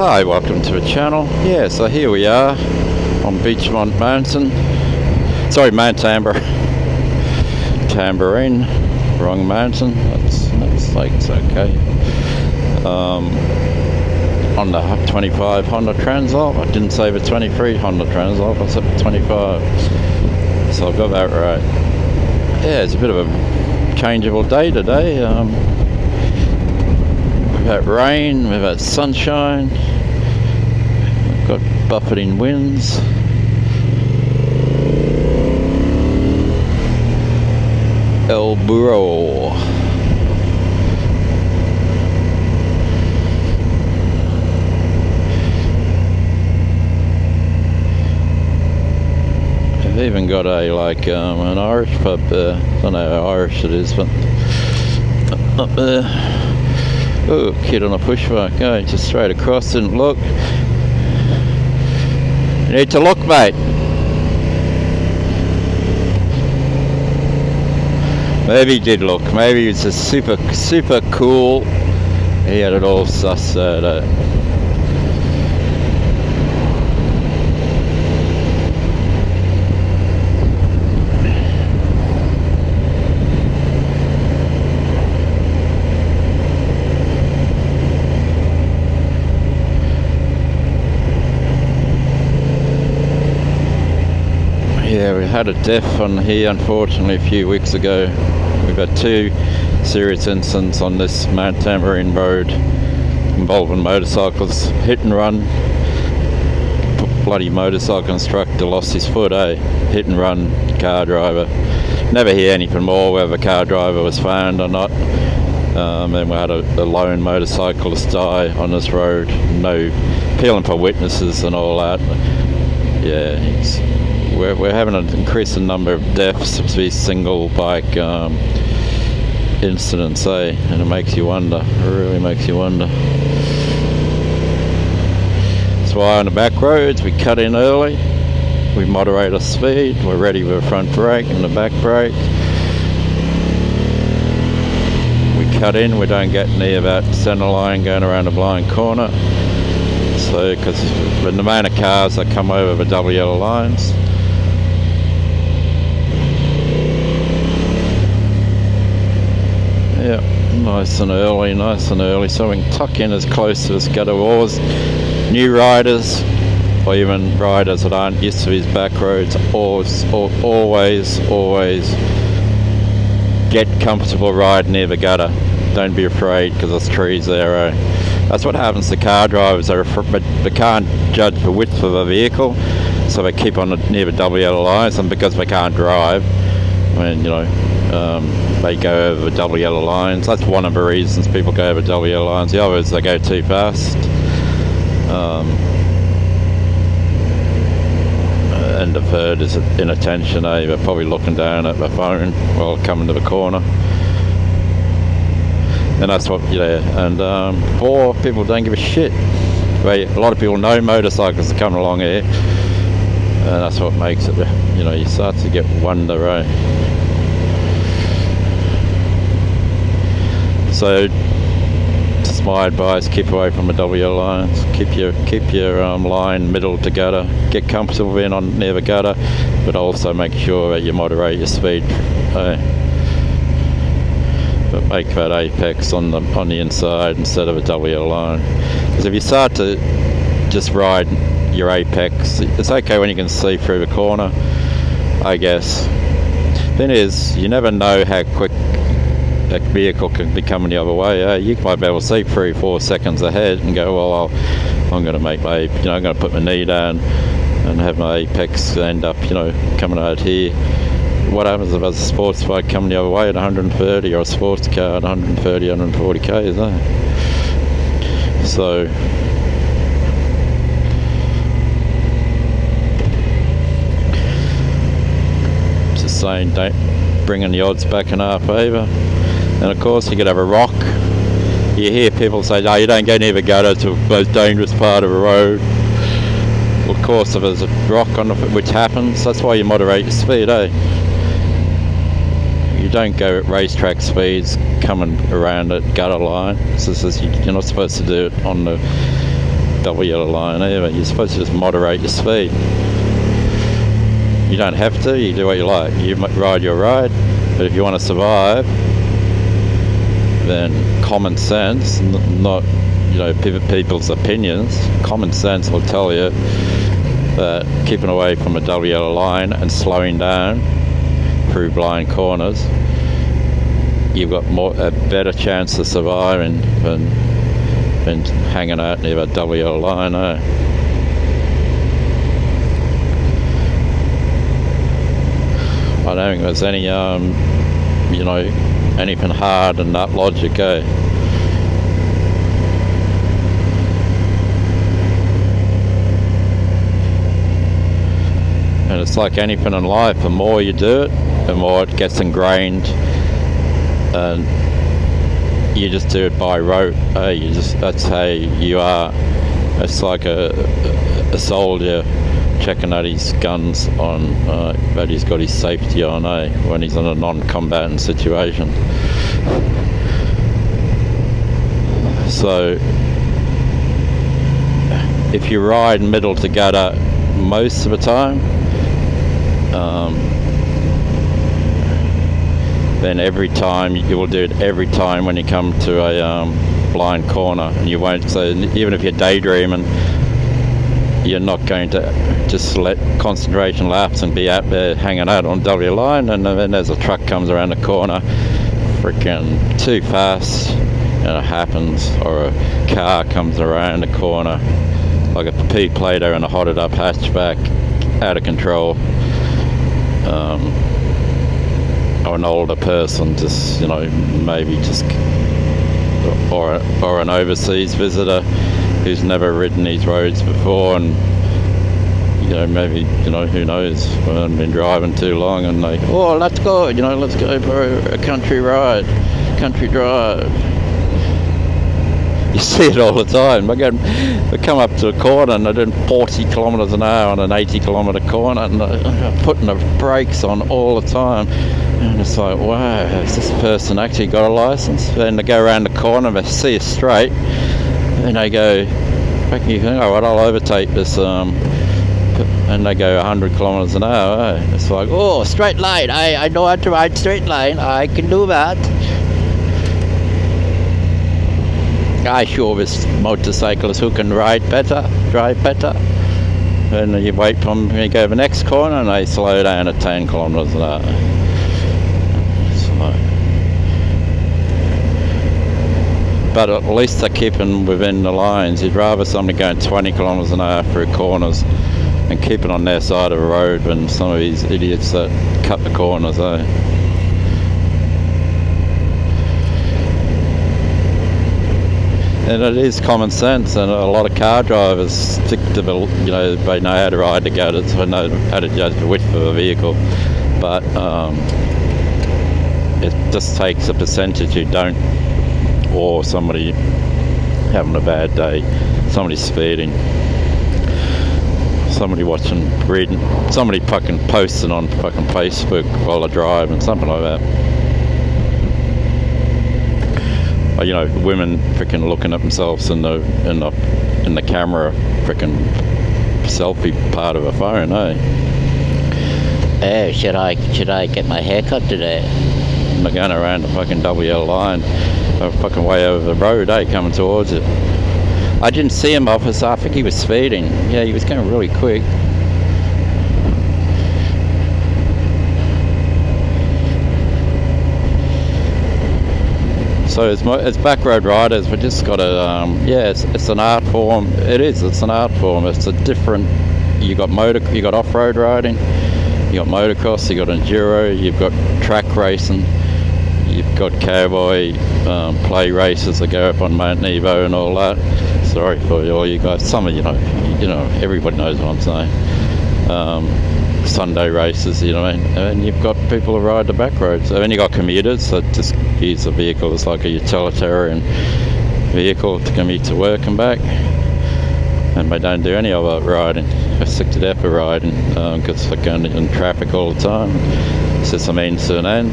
Hi, welcome to the channel. Yeah, so here we are on Beachmont Mountain. Sorry, Mount Tambourine. Wrong mountain. That's like, it's okay. On the 25 Honda Transalp. I didn't say the 23 Honda Transalp, I said the 25. So I've got that right. Yeah, it's a bit of a changeable day today. We've had rain, we've had sunshine, we've got buffeting winds. El Burro. They've even got a an Irish pub there. I don't know how Irish it is, but up there. Oh, kid on a push bike going just straight across, didn't look. You need to look, mate. Maybe he did look. Maybe it's a super cool. He had it all sussed out. Yeah, we had a death on here, unfortunately, a few weeks ago. We've had two serious incidents on this Mount Tambourine road involving motorcycles. Hit and run. Bloody motorcycle instructor lost his foot, Hit and run car driver. Never hear anything more whether the car driver was found or not. And we had a lone motorcyclist die on this road. No appealing for witnesses and all that. Yeah, we're having an increasing number of deaths of these single bike incidents, and it makes you wonder. It really makes you wonder. That's why on the back roads we cut in early, we moderate our speed, we're ready with the front brake and the back brake. We cut in, we don't get near that centre line going around a blind corner. So, because the amount of cars that come over the double yellow lines. Yeah, nice and early, so we can tuck in as close as gutter wars. New riders, or even riders that aren't used to these back roads, always get comfortable riding near the gutter. Don't be afraid, because there's trees there. That's what happens to car drivers. They can't judge the width of a vehicle, so they keep on near the double yellow lines, and because they can't drive, they go over the double yellow lines. That's one of the reasons people go over double yellow lines. The other is they go too fast. And the third is inattention. They're probably looking down at their phone while coming to the corner. And that's what, poor people don't give a shit. A lot of people know motorcycles are coming along here. And that's what makes it, you start to get wonder, So, just my advice: keep away from the double yellow lines. Keep your line middle to gutter. Get comfortable being on near the gutter, but also make sure that you moderate your speed. But make that apex on the inside instead of a double yellow line. Because if you start to just ride your apex, it's okay when you can see through the corner, I guess. Thing is, you never know how quick a vehicle can be coming the other way. You might be able to see 3-4 seconds ahead and go, well, I'm going to make my, I'm going to put my knee down and have my apex end up, coming out here. What happens if there's a sports bike coming the other way at 130, or a sports car at 130, 140 k's, So just saying, don't bringing the odds back in our favour. And of course, you could have a rock. You hear people say, no, you don't go near the gutter, it's the most dangerous part of a road. Well, of course, if there's a rock on it, which happens, that's why you moderate your speed, You don't go at racetrack speeds coming around at gutter line. You're not supposed to do it on the double yellow line either. You're supposed to just moderate your speed. You don't have to, you do what you like. You ride your ride, but if you want to survive, then common sense, not people's opinions, common sense will tell you that keeping away from a double yellow line and slowing down through blind corners, you've got a better chance of surviving than hanging out near a double yellow line. I don't think there's any, anything hard in that logic, And it's like anything in life, the more you do it, the more it gets ingrained, and you just do it by rote. That's how you are. It's like a soldier checking that his gun's on, that he's got his safety on, when he's in a non-combatant situation. So if you ride middle together most of the time, then every time you will do it every time when you come to a blind corner, and you won't. So even if you're daydreaming, you're not going to just let concentration lapse and be out there hanging out on W line, and then as a truck comes around the corner, freaking too fast, and it happens, or a car comes around the corner like a P-plater in a hotted up hatchback, out of control. Or an older person, just maybe just, or an overseas visitor who's never ridden these roads before, and maybe who knows, I've been driving too long, and they, let's go, let's go for a country ride, country drive. You see it all the time. They come up to a corner and they're doing 40 kilometres an hour on an 80 kilometre corner, and they're putting the brakes on all the time. And it's like, wow, has this person actually got a licence? Then they go around the corner and they see it straight, and they go, you think, all right, I'll overtake this, and they go 100 kilometres an hour. It's like, straight line, I know how to ride straight line, I can do that. I sure with motorcyclists who can drive better. And you wait for them, you go to the next corner and they slow down at 10 kilometres an hour. But at least they're keeping within the lines. You'd rather somebody going 20 kilometres an hour through corners and keep it on their side of the road than some of these idiots that cut the corners, And it is common sense, and a lot of car drivers stick to the, they know how to ride together, so they know how to judge the width of a vehicle. But it just takes a percentage who don't, or somebody having a bad day, somebody speeding, somebody reading, somebody fucking posting on fucking Facebook while they're driving, something like that. Women freaking looking at themselves in the camera, freaking selfie part of a phone, Hey, should I get my hair cut today? And they're going around the fucking double yellow line, fucking way over the road, coming towards it. I didn't see him, officer. I think he was speeding. Yeah, he was going really quick. So as back road riders, we just got to, it's an art form. It's an art form. It's a different. You got off-road riding, you got motocross, you got enduro, you've got track racing, you've got cowboy play races that go up on Mount Nebo and all that. Sorry for all you guys. Some of everybody knows what I'm saying. Sunday races, and you've got people who ride the back roads. And then you got commuters that just use the vehicle as like a utilitarian vehicle to commute to work and back, and they don't do any of that riding. They're sick to death of riding because they're going in traffic all the time. It's just a means to an end.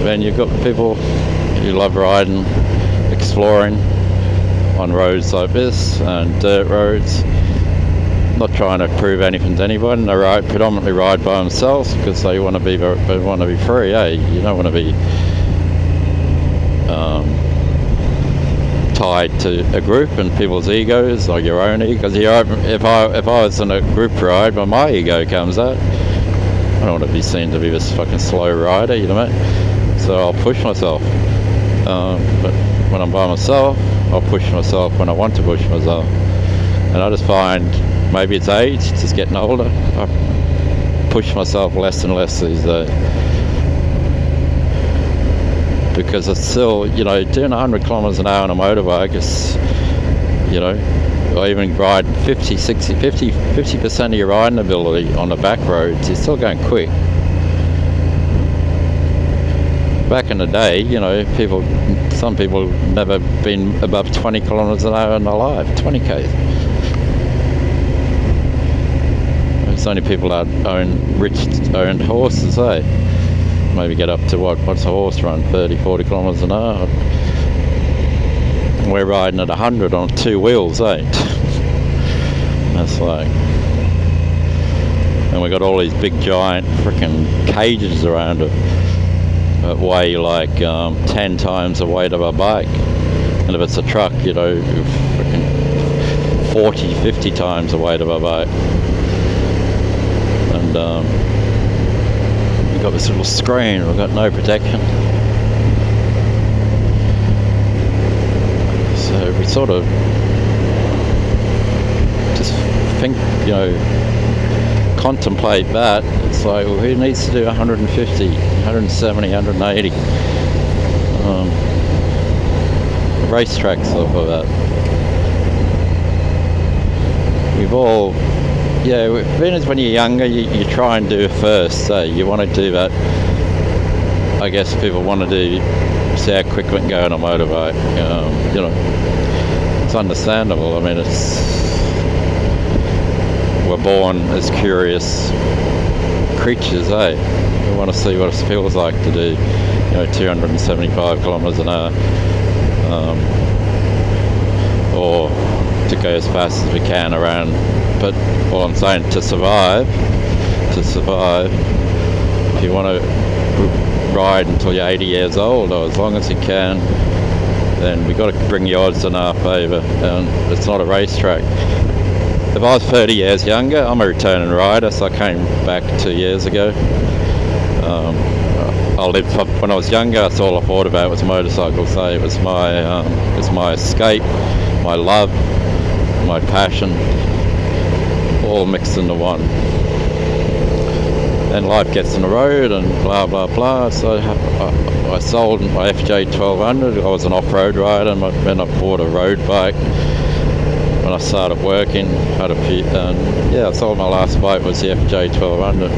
Then you've got people who love riding, exploring, on roads like this and dirt roads. Not trying to prove anything to anyone. They predominantly ride by themselves because they want to be free. You don't want to be tied to a group and people's egos or your own ego. Because if I was in a group ride, when my ego comes out, I don't want to be seen to be this fucking slow rider. You know what I mean? So I'll push myself. But when I'm by myself, I'll push myself when I want to push myself. And I just find, maybe it's age, it's just getting older, I push myself less and less these days. Because it's still, doing 100 kilometres an hour on a motorbike is, or even riding 50% of your riding ability on the back roads, you're still going quick. Back in the day, some people never been above 20 kilometres an hour in their life, 20 k's. It's only people that owned horses, maybe get up to what's a horse run, 30, 40 kilometres an hour. We're riding at 100 on 2 wheels, That's like, and we got all these big giant freaking cages around it that weigh like 10 times the weight of a bike. And if it's a truck, freaking 40, 50 times the weight of a bike. And we've got this little screen, we've got no protection. So we sort of just think, contemplate that. It's like, well, who needs to do 150, 170, 180 racetracks off of that? We've all, when you're younger, you try and do it first. So you want to do that. I guess people want to see how quick we can go on a motorbike. It's understandable. I mean, we're born as curious creatures, We want to see what it feels like to do, 275 kilometres an hour, or to go as fast as we can around. But all I'm saying, to survive, if you want to ride until you're 80 years old, or as long as you can, then we've got to bring the odds in our favour. And it's not a racetrack. If I was 30 years younger, I'm a returning rider, so I came back 2 years ago. When I was younger, that's all I thought about was motorcycles. It was my escape, my love, my passion, all mixed into one. And life gets in the road and blah blah blah. So I sold my FJ 1200. I was an off-road rider, and then I bought a road bike. When I started working, I sold my last bike, was the FJ 1200.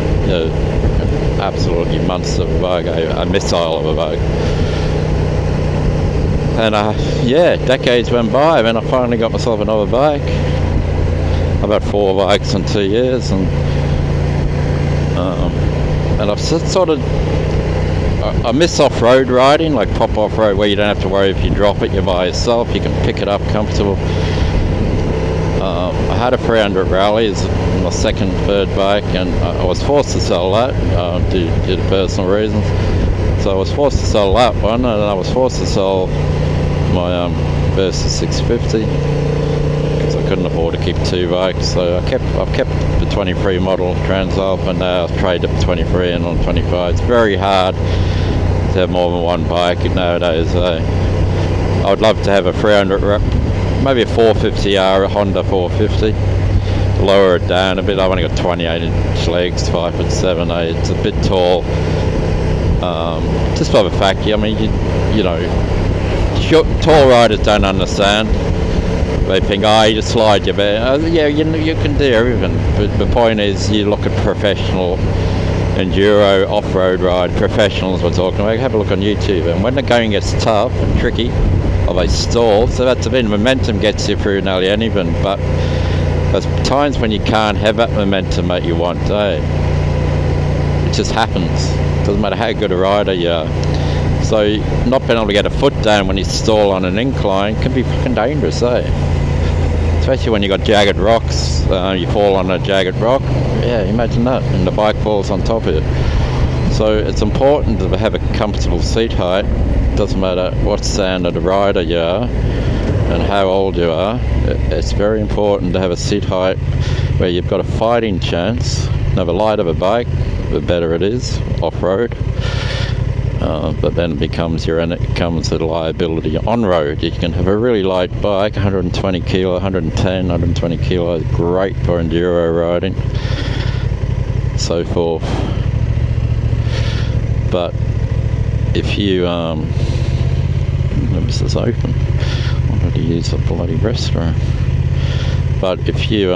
Absolutely monster of a bike, a missile of a bike. And decades went by, then I finally got myself another bike. I've had 4 bikes in 2 years, and I've sort of, I miss off-road riding, like pop off-road, where you don't have to worry if you drop it, you're by yourself, you can pick it up comfortable. I had a 300 rally as my third bike, and I was forced to sell that due to personal reasons. So I was forced to sell that one, and I was forced to sell my Versus 650 because I couldn't afford to keep 2 bikes. So I've kept the 23 model Transalp, and now I've traded up 23 and on 25. It's very hard to have more than one bike nowadays. I would love to have a 300. Maybe a 450R, a Honda 450. Lower it down a bit. I've only got 28-inch legs, 5'7". It's a bit tall. Just by the fact, tall riders don't understand. They think, you just slide your bed. You can do everything. But the point is, you look at professional enduro off-road ride professionals we're talking about. Have a look on YouTube, and when the going gets tough and tricky, they stall, so that's a bit of momentum gets you through nearly anything. But there's times when you can't have that momentum that you want, It just happens. Doesn't matter how good a rider you are. So not being able to get a foot down when you stall on an incline can be fucking dangerous, eh? Especially when you got jagged rocks, you fall on a jagged rock. Yeah, imagine that, and the bike falls on top of it. So it's important to have a comfortable seat height. Doesn't matter what standard of rider you are and how old you are. It's very important to have a seat height where you've got a fighting chance. Now, the lighter the bike, the better it is off-road. But then it becomes a liability on road. You can have a really light bike, 120 kilo, 110, 120 kilo, great for enduro riding, so forth. But if you, this is open. I wanted to use the bloody restroom. But if you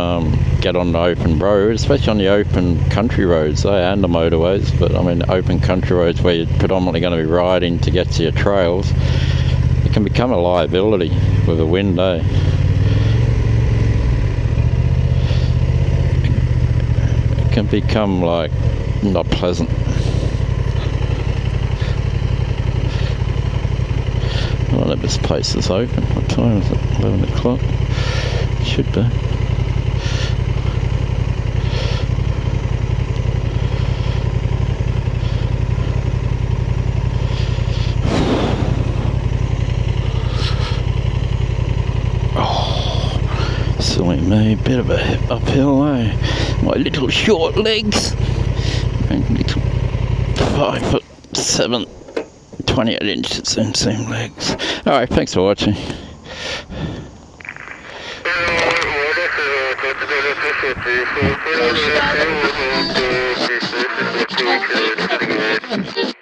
get on the open road, especially on the open country roads, and the motorways, but I mean open country roads where you're predominantly going to be riding to get to your trails, it can become a liability with the wind, eh? It can become like not pleasant. I don't know if this place is open. What time is it? 11 o'clock? Should be. Oh, silly me, bit of a uphill, eh? My little short legs. And little 5'7", 28 inches inseam legs. Alright, thanks for watching. Thank you.